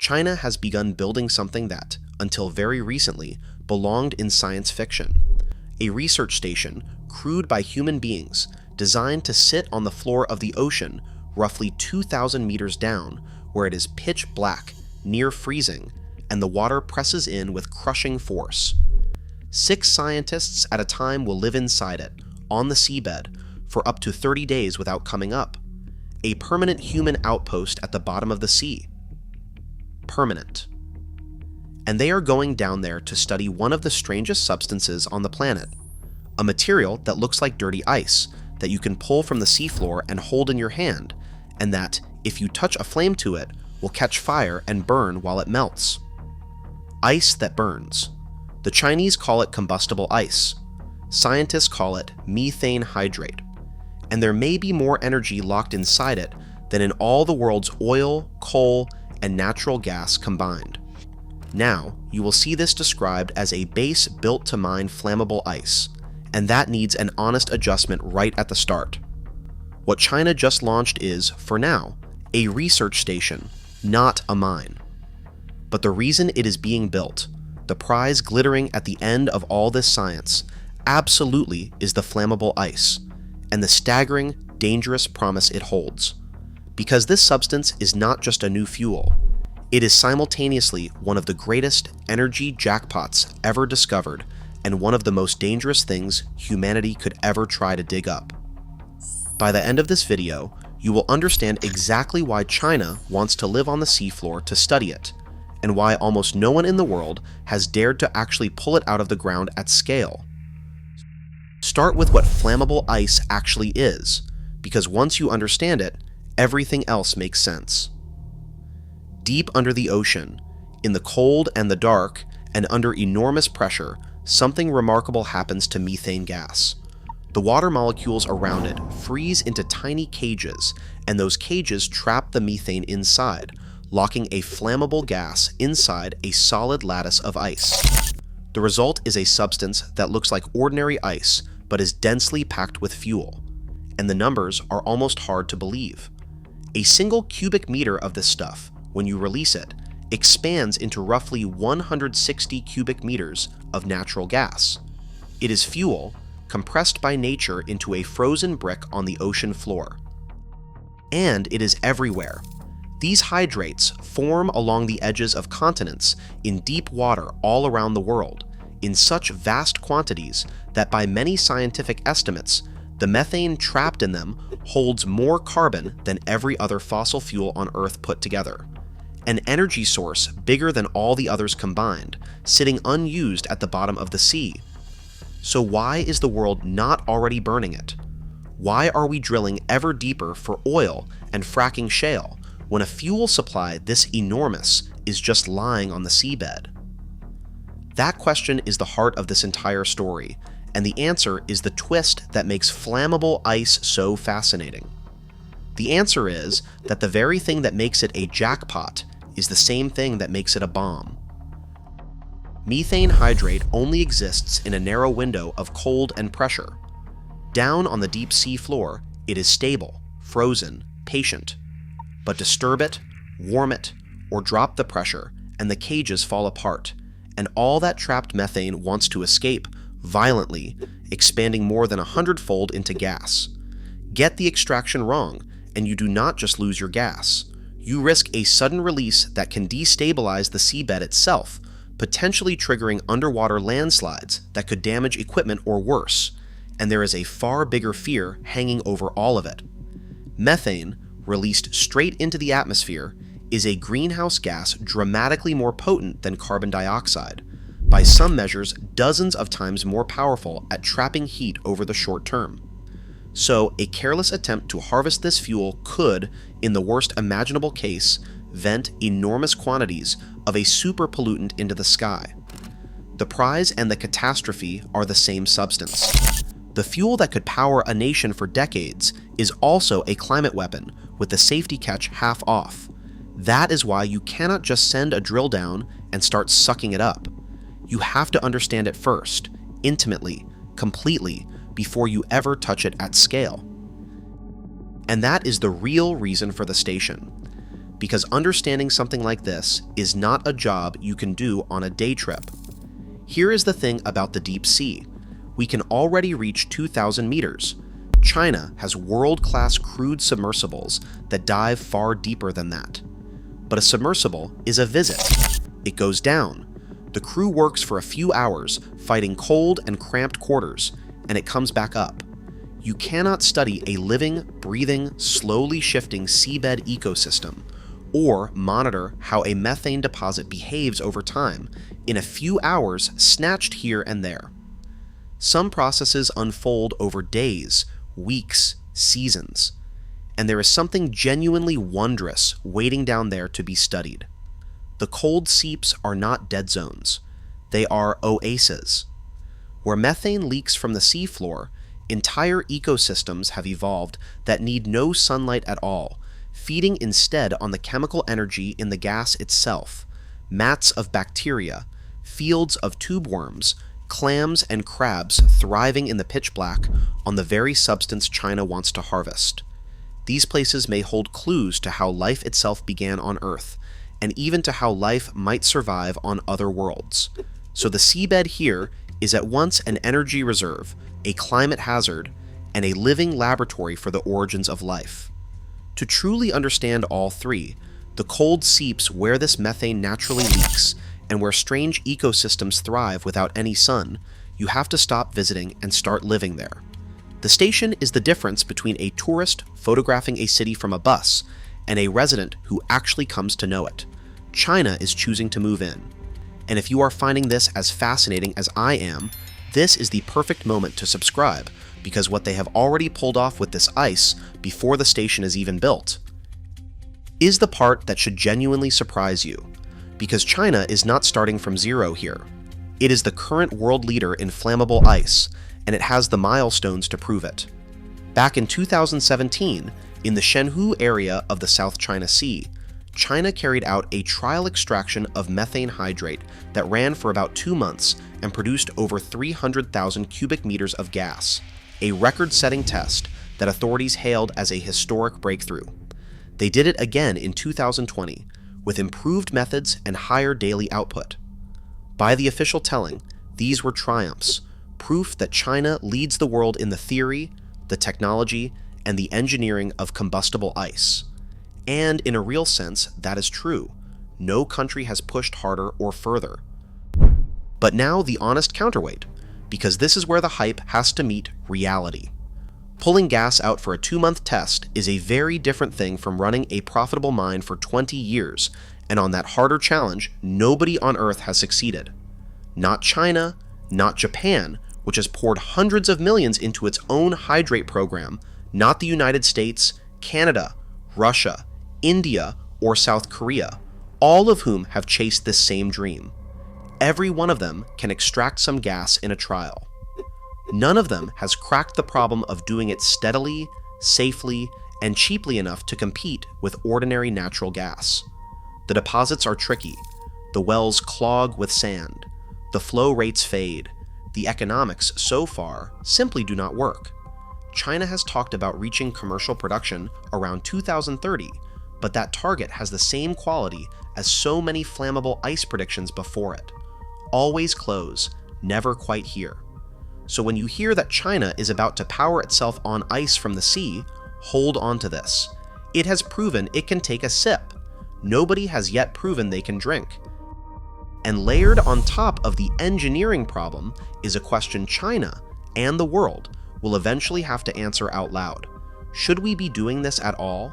China has begun building something that, until very recently, belonged in science fiction. A research station, crewed by human beings, designed to sit on the floor of the ocean roughly 2,000 meters down, where it is pitch black, near freezing, and the water presses in with crushing force. 6 scientists at a time will live inside it, on the seabed, for up to 30 days without coming up. A permanent human outpost at the bottom of the sea. Permanent. And they are going down there to study one of the strangest substances on the planet, a material that looks like dirty ice that you can pull from the seafloor and hold in your hand, and that, if you touch a flame to it, will catch fire and burn while it melts. Ice that burns. The Chinese call it combustible ice. Scientists call it methane hydrate. And there may be more energy locked inside it than in all the world's oil, coal, and natural gas combined. Now, you will see this described as a base built to mine flammable ice, and that needs an honest adjustment right at the start. What China just launched is, for now, a research station, not a mine. But the reason it is being built, the prize glittering at the end of all this science, absolutely is the flammable ice, and the staggering, dangerous promise it holds. Because this substance is not just a new fuel, it is simultaneously one of the greatest energy jackpots ever discovered and one of the most dangerous things humanity could ever try to dig up. By the end of this video, you will understand exactly why China wants to live on the seafloor to study it, and why almost no one in the world has dared to actually pull it out of the ground at scale. Start with what flammable ice actually is, because once you understand it, everything else makes sense. Deep under the ocean, in the cold and the dark, and under enormous pressure, something remarkable happens to methane gas. The water molecules around it freeze into tiny cages, and those cages trap the methane inside, locking a flammable gas inside a solid lattice of ice. The result is a substance that looks like ordinary ice, but is densely packed with fuel. And the numbers are almost hard to believe. A single cubic meter of this stuff, when you release it, expands into roughly 160 cubic meters of natural gas. It is fuel, compressed by nature into a frozen brick on the ocean floor. And it is everywhere. These hydrates form along the edges of continents in deep water all around the world, in such vast quantities that by many scientific estimates, the methane trapped in them holds more carbon than every other fossil fuel on Earth put together. An energy source bigger than all the others combined, sitting unused at the bottom of the sea. So why is the world not already burning it? Why are we drilling ever deeper for oil and fracking shale when a fuel supply this enormous is just lying on the seabed? That question is the heart of this entire story, and the answer is the twist that makes flammable ice so fascinating. The answer is that the very thing that makes it a jackpot is the same thing that makes it a bomb. Methane hydrate only exists in a narrow window of cold and pressure. Down on the deep sea floor, it is stable, frozen, patient. But disturb it, warm it, or drop the pressure, and the cages fall apart, and all that trapped methane wants to escape violently, expanding more than 100-fold into gas. Get the extraction wrong, and you do not just lose your gas. You risk a sudden release that can destabilize the seabed itself, potentially triggering underwater landslides that could damage equipment or worse, and there is a far bigger fear hanging over all of it. Methane, released straight into the atmosphere, is a greenhouse gas dramatically more potent than carbon dioxide, by some measures dozens of times more powerful at trapping heat over the short term. So a careless attempt to harvest this fuel could, in the worst imaginable case, vent enormous quantities of a super pollutant into the sky. The prize and the catastrophe are the same substance. The fuel that could power a nation for decades is also a climate weapon with the safety catch half off. That is why you cannot just send a drill down and start sucking it up. You have to understand it first, intimately, completely, before you ever touch it at scale. And that is the real reason for the station. because understanding something like this is not a job you can do on a day trip. Here is the thing about the deep sea. We can already reach 2,000 meters. China has world-class crewed submersibles that dive far deeper than that. But a submersible is a visit. It goes down. The crew works for a few hours, fighting cold and cramped quarters, and it comes back up. You cannot study a living, breathing, slowly shifting seabed ecosystem, or monitor how a methane deposit behaves over time in a few hours snatched here and there. Some processes unfold over days, weeks, seasons, and there is something genuinely wondrous waiting down there to be studied. The cold seeps are not dead zones. They are oases. Where methane leaks from the seafloor, entire ecosystems have evolved that need no sunlight at all, feeding instead on the chemical energy in the gas itself, mats of bacteria, fields of tube worms, clams and crabs thriving in the pitch black on the very substance China wants to harvest. These places may hold clues to how life itself began on Earth, and even to how life might survive on other worlds. So the seabed here is at once an energy reserve, a climate hazard, and a living laboratory for the origins of life. To truly understand all three, the cold seeps where this methane naturally leaks, and where strange ecosystems thrive without any sun, you have to stop visiting and start living there. The station is the difference between a tourist photographing a city from a bus and a resident who actually comes to know it. China is choosing to move in. And if you are finding this as fascinating as I am, this is the perfect moment to subscribe, because what they have already pulled off with this ice before the station is even built is the part that should genuinely surprise you. Because China is not starting from zero here. It is the current world leader in flammable ice, and it has the milestones to prove it. Back in 2017, in the Shenhu area of the South China Sea, China carried out a trial extraction of methane hydrate that ran for about 2 months and produced over 300,000 cubic meters of gas, a record-setting test that authorities hailed as a historic breakthrough. They did it again in 2020, with improved methods and higher daily output. By the official telling, these were triumphs, proof that China leads the world in the theory, the technology, and the engineering of combustible ice. And in a real sense, that is true. No country has pushed harder or further. But now the honest counterweight, because this is where the hype has to meet reality. Pulling gas out for a 2-month test is a very different thing from running a profitable mine for 20 years, and on that harder challenge, nobody on Earth has succeeded. Not China, not Japan, which has poured hundreds of millions into its own hydrate program, not the United States, Canada, Russia, India, or South Korea, all of whom have chased this same dream. Every one of them can extract some gas in a trial. None of them has cracked the problem of doing it steadily, safely, and cheaply enough to compete with ordinary natural gas. The deposits are tricky. The wells clog with sand. The flow rates fade. The economics, so far, simply do not work. China has talked about reaching commercial production around 2030, but that target has the same quality as so many flammable ice predictions before it. Always close, never quite here. So when you hear that China is about to power itself on ice from the sea, hold on to this. It has proven it can take a sip. Nobody has yet proven they can drink. And layered on top of the engineering problem is a question China and the world will eventually have to answer out loud. Should we be doing this at all?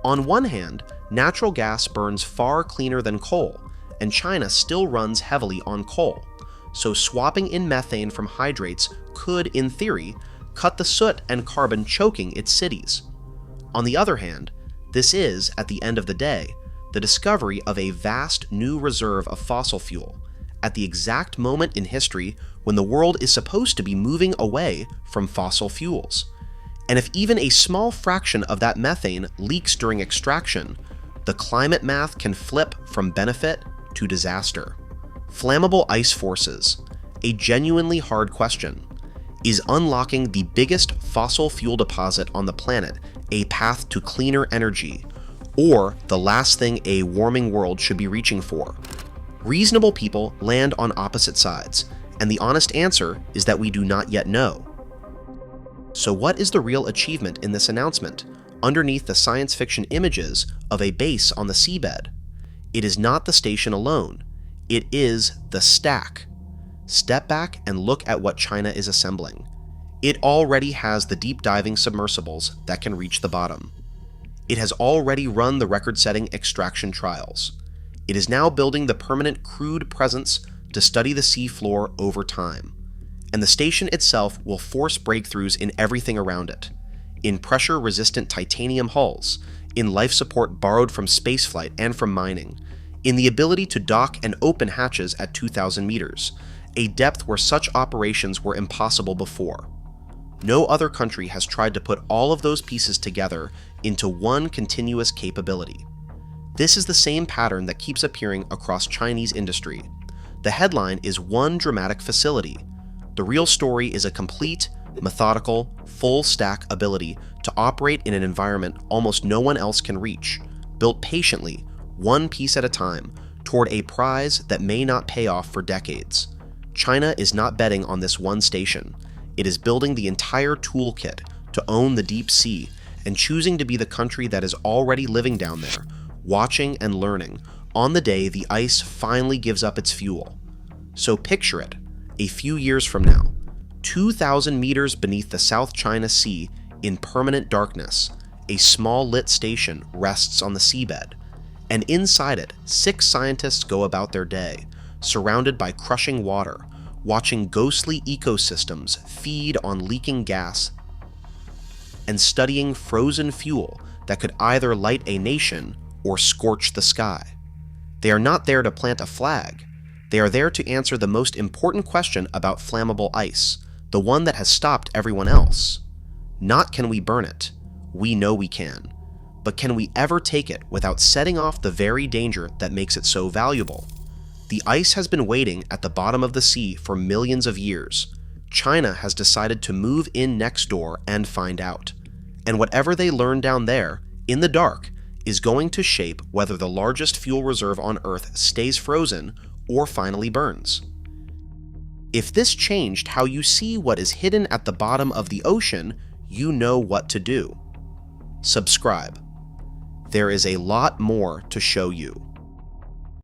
On one hand, natural gas burns far cleaner than coal, and China still runs heavily on coal. So swapping in methane from hydrates could, in theory, cut the soot and carbon choking its cities. On the other hand, this is, at the end of the day, the discovery of a vast new reserve of fossil fuel, at the exact moment in history when the world is supposed to be moving away from fossil fuels. And if even a small fraction of that methane leaks during extraction, the climate math can flip from benefit to disaster. Flammable ice forces, a genuinely hard question. Is unlocking the biggest fossil fuel deposit on the planet a path to cleaner energy, or the last thing a warming world should be reaching for? Reasonable people land on opposite sides, and the honest answer is that we do not yet know. So what is the real achievement in this announcement, underneath the science fiction images of a base on the seabed? It is not the station alone, it is the stack. Step back and look at what China is assembling. It already has the deep diving submersibles that can reach the bottom. It has already run the record-setting extraction trials. It is now building the permanent crewed presence to study the seafloor over time. And the station itself will force breakthroughs in everything around it. In pressure-resistant titanium hulls, in life support borrowed from spaceflight and from mining, in the ability to dock and open hatches at 2,000 meters, a depth where such operations were impossible before. No other country has tried to put all of those pieces together into one continuous capability. This is the same pattern that keeps appearing across Chinese industry. The headline is one dramatic facility. The real story is a complete, methodical, full-stack ability to operate in an environment almost no one else can reach, built patiently, one piece at a time, toward a prize that may not pay off for decades. China is not betting on this one station. It is building the entire toolkit to own the deep sea and choosing to be the country that is already living down there, watching and learning, on the day the ice finally gives up its fuel. So picture it, a few years from now, 2,000 meters beneath the South China Sea in permanent darkness, a small lit station rests on the seabed, and inside it, 6 scientists go about their day, surrounded by crushing water, watching ghostly ecosystems feed on leaking gas, and studying frozen fuel that could either light a nation or scorch the sky. They are not there to plant a flag. They are there to answer the most important question about flammable ice, the one that has stopped everyone else. Not can we burn it. We know we can. But can we ever take it without setting off the very danger that makes it so valuable? The ice has been waiting at the bottom of the sea for millions of years. China has decided to move in next door and find out. And whatever they learn down there, in the dark, is going to shape whether the largest fuel reserve on Earth stays frozen or finally burns. If this changed how you see what is hidden at the bottom of the ocean, you know what to do. Subscribe. There is a lot more to show you.